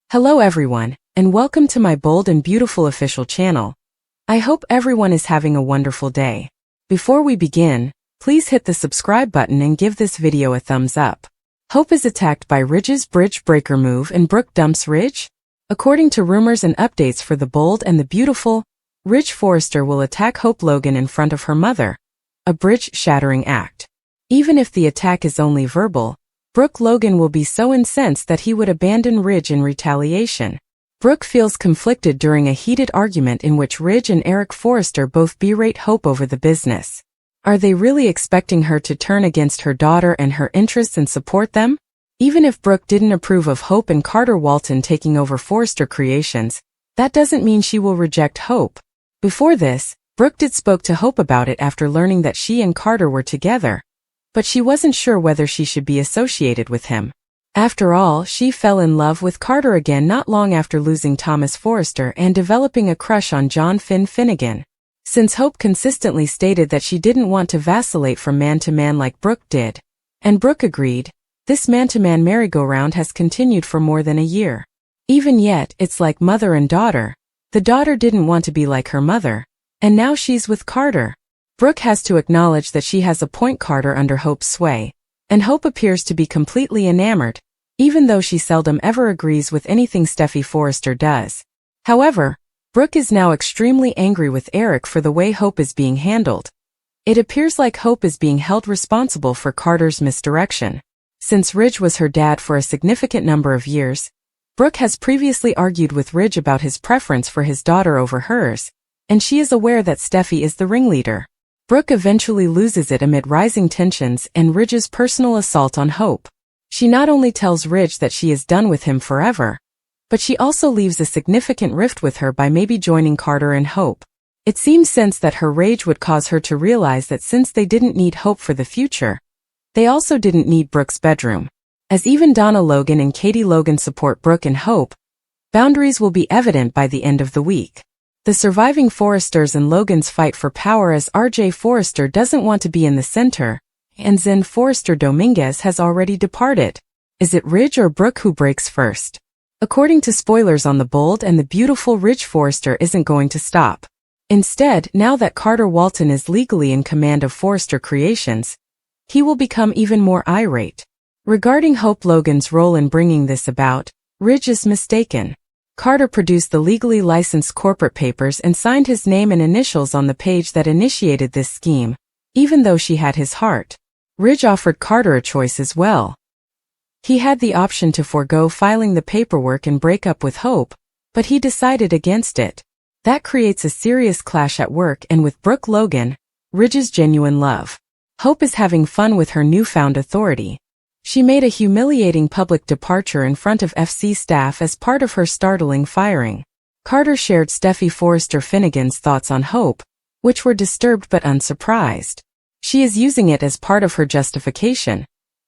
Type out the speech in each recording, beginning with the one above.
Hello everyone, and welcome to my bold and beautiful official channel. I hope everyone is having a wonderful day. Before we begin, please hit the subscribe button and give this video a thumbs up. Hope is attacked by Ridge's bridge breaker move and Brooke dumps Ridge? According to rumors and updates for the bold and the beautiful, Ridge Forrester will attack Hope Logan in front of her mother, a bridge-shattering act. Even if the attack is only verbal, Brooke Logan will be so incensed that he would abandon Ridge in retaliation. Brooke feels conflicted during a heated argument in which Ridge and Eric Forrester both berate Hope over the business. Are they really expecting her to turn against her daughter and her interests and support them? Even if Brooke didn't approve of Hope and Carter Walton taking over Forrester Creations, that doesn't mean she will reject Hope. Before this, Brooke did spoke to Hope about it after learning that she and Carter were together, but she wasn't sure whether she should be associated with him. After all, she fell in love with Carter again not long after losing Thomas Forrester and developing a crush on John Finn Finnegan. Since Hope consistently stated that she didn't want to vacillate from man to man like Brooke did, and Brooke agreed, this man-to-man merry-go-round has continued for more than a year. Even yet, it's like mother and daughter. The daughter didn't want to be like her mother, and now she's with Carter. Brooke has to acknowledge that she has a point Carter under Hope's sway, and Hope appears to be completely enamored, even though she seldom ever agrees with anything Steffi Forrester does. However, Brooke is now extremely angry with Eric for the way Hope is being handled. It appears like Hope is being held responsible for Carter's misdirection. Since Ridge was her dad for a significant number of years, Brooke has previously argued with Ridge about his preference for his daughter over hers, and she is aware that Steffi is the ringleader. Brooke eventually loses it amid rising tensions and Ridge's personal assault on Hope. She not only tells Ridge that she is done with him forever, but she also leaves a significant rift with her by maybe joining Carter and Hope. It seems sense that her rage would cause her to realize that since they didn't need Hope for the future, they also didn't need Brooke's bedroom. As even Donna Logan and Katie Logan support Brooke and Hope, boundaries will be evident by the end of the week. The surviving Forresters and Logans fight for power as RJ Forrester doesn't want to be in the center, and Zen Forrester Dominguez has already departed. Is it Ridge or Brooke who breaks first? According to spoilers on the bold and the beautiful, Ridge Forrester isn't going to stop. Instead, now that Carter Walton is legally in command of Forrester Creations, he will become even more irate. Regarding Hope Logan's role in bringing this about, Ridge is mistaken. Carter produced the legally licensed corporate papers and signed his name and initials on the page that initiated this scheme, even though she had his heart. Ridge offered Carter a choice as well. He had the option to forego filing the paperwork and break up with Hope, but he decided against it. That creates a serious clash at work and with Brooke Logan, Ridge's genuine love. Hope is having fun with her newfound authority. She made a humiliating public departure in front of FC staff as part of her startling firing. Carter shared Steffi Forrester Finnegan's thoughts on Hope, which were disturbed but unsurprised. She is using it as part of her justification,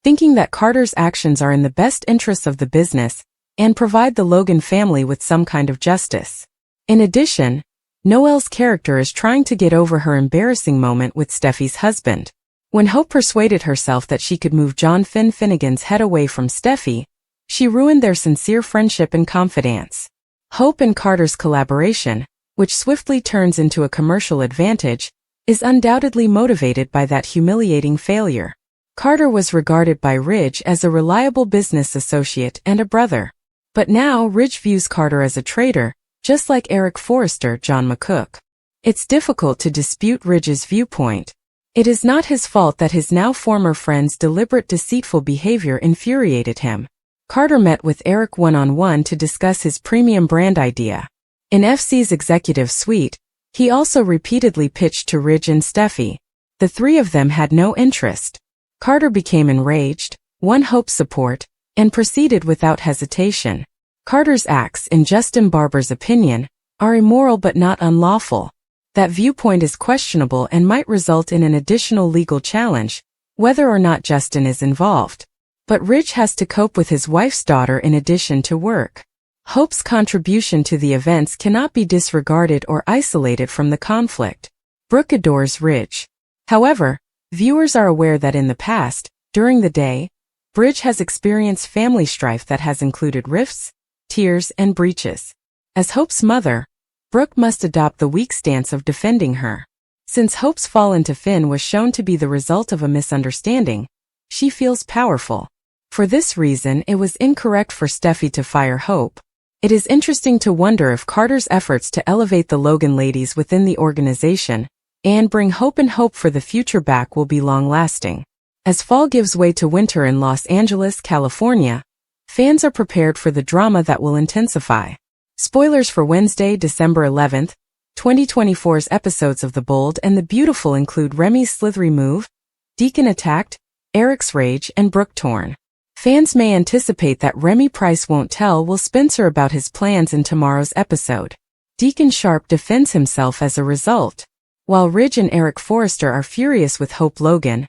thinking that Carter's actions are in the best interests of the business and provide the Logan family with some kind of justice. In addition, Noelle's character is trying to get over her embarrassing moment with Steffi's husband. When Hope persuaded herself that she could move John Finn Finnegan's head away from Steffi, she ruined their sincere friendship and confidence. Hope and Carter's collaboration, which swiftly turns into a commercial advantage, is undoubtedly motivated by that humiliating failure. Carter was regarded by Ridge as a reliable business associate and a brother. But now Ridge views Carter as a traitor, just like Eric Forrester, John McCook. It's difficult to dispute Ridge's viewpoint. It is not his fault that his now former friend's deliberate deceitful behavior infuriated him. Carter met with Eric one-on-one to discuss his premium brand idea. In FC's executive suite, he also repeatedly pitched to Ridge and Steffi. The three of them had no interest. Carter became enraged, won Hope's support, and proceeded without hesitation. Carter's acts, in Justin Barber's opinion, are immoral but not unlawful. That viewpoint is questionable and might result in an additional legal challenge, whether or not Justin is involved. But Ridge has to cope with his wife's daughter in addition to work. Hope's contribution to the events cannot be disregarded or isolated from the conflict. Brooke adores Ridge. However, viewers are aware that in the past, during the day, Ridge has experienced family strife that has included rifts, tears, and breaches. As Hope's mother, Brooke must adopt the weak stance of defending her. Since Hope's fall into Finn was shown to be the result of a misunderstanding, she feels powerful. For this reason, it was incorrect for Steffi to fire Hope. It is interesting to wonder if Carter's efforts to elevate the Logan ladies within the organization and bring hope and hope for the future back will be long-lasting. As fall gives way to winter in Los Angeles, California, fans are prepared for the drama that will intensify. Spoilers for Wednesday, December 11th, 2024's episodes of The Bold and the Beautiful include Remy's slithery move, Deacon attacked, Eric's rage, and Brooke torn. Fans may anticipate that Remy Price won't tell Will Spencer about his plans in tomorrow's episode. Deacon Sharp defends himself as a result. While Ridge and Eric Forrester are furious with Hope Logan,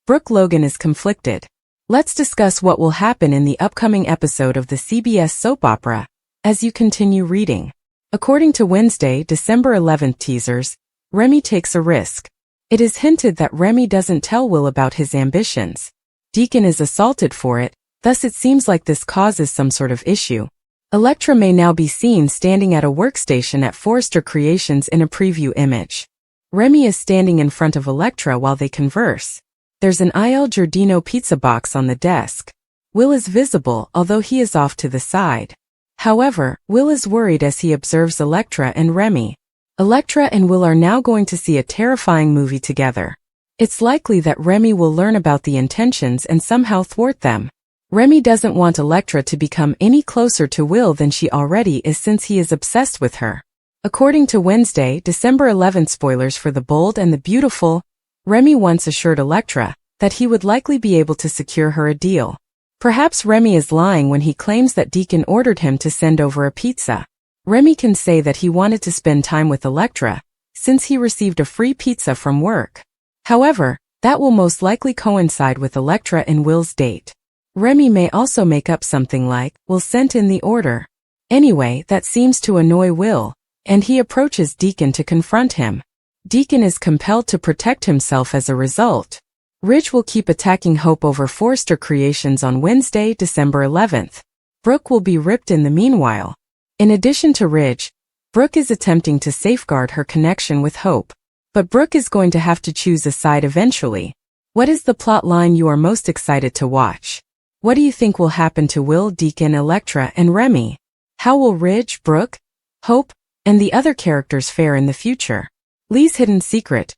Brooke Logan is conflicted. Let's discuss what will happen in the upcoming episode of the CBS soap opera as you continue reading. According to Wednesday, December 11th teasers, Remy takes a risk. It is hinted that Remy doesn't tell Will about his ambitions. Deacon is assaulted for it, thus it seems like this causes some sort of issue. Elektra may now be seen standing at a workstation at Forrester Creations in a preview image. Remy is standing in front of Elektra while they converse. There's an Il Giardino pizza box on the desk. Will is visible, although he is off to the side. However, Will is worried as he observes Elektra and Remy. Elektra and Will are now going to see a terrifying movie together. It's likely that Remy will learn about the intentions and somehow thwart them. Remy doesn't want Elektra to become any closer to Will than she already is since he is obsessed with her. According to Wednesday, December 11th spoilers for The Bold and the Beautiful, Remy once assured Elektra that he would likely be able to secure her a deal. Perhaps Remy is lying when he claims that Deacon ordered him to send over a pizza. Remy can say that he wanted to spend time with Elektra, since he received a free pizza from work. However, that will most likely coincide with Elektra and Will's date. Remy may also make up something like, Will sent in the order. Anyway, that seems to annoy Will, and he approaches Deacon to confront him. Deacon is compelled to protect himself as a result. Ridge will keep attacking Hope over Forrester Creations on Wednesday, December 11th. Brooke will be ripped in the meanwhile. In addition to Ridge, Brooke is attempting to safeguard her connection with Hope. But Brooke is going to have to choose a side eventually. What is the plot line you are most excited to watch? What do you think will happen to Will, Deacon, Elektra, and Remy? How will Ridge, Brooke, Hope, and the other characters fare in the future? Lee's hidden secret.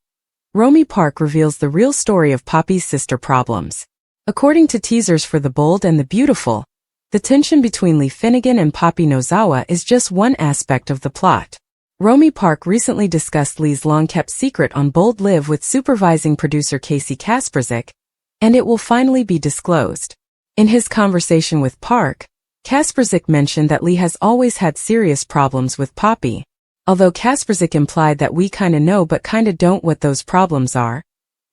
Romy Park reveals the real story of Poppy's sister problems. According to teasers for The Bold and the Beautiful, the tension between Lee Finnegan and Poppy Nozawa is just one aspect of the plot. Romy Park recently discussed Lee's long-kept secret on Bold Live with supervising producer Casey Kasperzik, and it will finally be disclosed. In his conversation with Park, Kasperzik mentioned that Lee has always had serious problems with Poppy. Although Kasperzik implied that we kinda know but kinda don't what those problems are,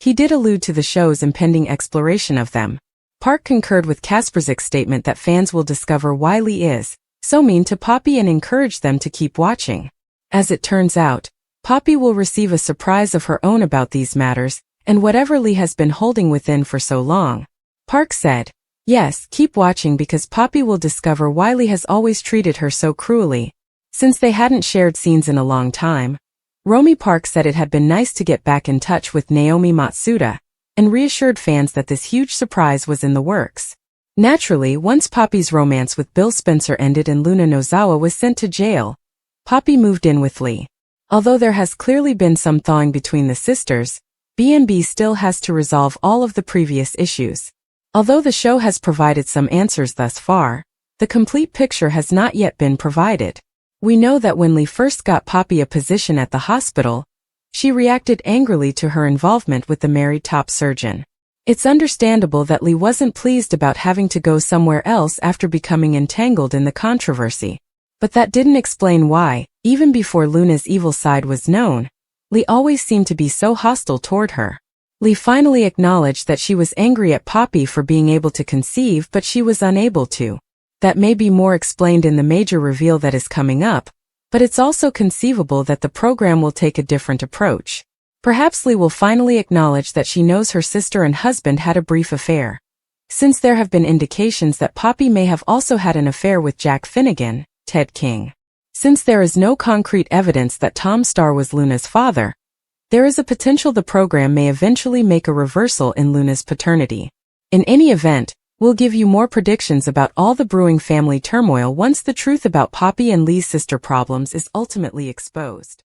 he did allude to the show's impending exploration of them. Park concurred with Kasperzik's statement that fans will discover why Lee is so mean to Poppy and encourage them to keep watching. As it turns out, Poppy will receive a surprise of her own about these matters, and whatever Lee has been holding within for so long. Park said, "Yes, keep watching because Poppy will discover why Lee has always treated her so cruelly." Since they hadn't shared scenes in a long time, Romy Park said it had been nice to get back in touch with Naomi Matsuda, and reassured fans that this huge surprise was in the works. Naturally, once Poppy's romance with Bill Spencer ended and Luna Nozawa was sent to jail, Poppy moved in with Lee. Although there has clearly been some thawing between the sisters, B&B still has to resolve all of the previous issues. Although the show has provided some answers thus far, the complete picture has not yet been provided. We know that when Lee first got Poppy a position at the hospital, she reacted angrily to her involvement with the married top surgeon. It's understandable that Lee wasn't pleased about having to go somewhere else after becoming entangled in the controversy. But that didn't explain why, even before Luna's evil side was known, Lee always seemed to be so hostile toward her. Lee finally acknowledged that she was angry at Poppy for being able to conceive but she was unable to. That may be more explained in the major reveal that is coming up, but it's also conceivable that the program will take a different approach. Perhaps Lee will finally acknowledge that she knows her sister and husband had a brief affair. since there have been indications that Poppy may have also had an affair with Jack Finnegan, Ted King. Since there is no concrete evidence that Tom Starr was Luna's father, there is a potential the program may eventually make a reversal in Luna's paternity. In any event, we'll give you more predictions about all the brewing family turmoil once the truth about Poppy and Lee's sister problems is ultimately exposed.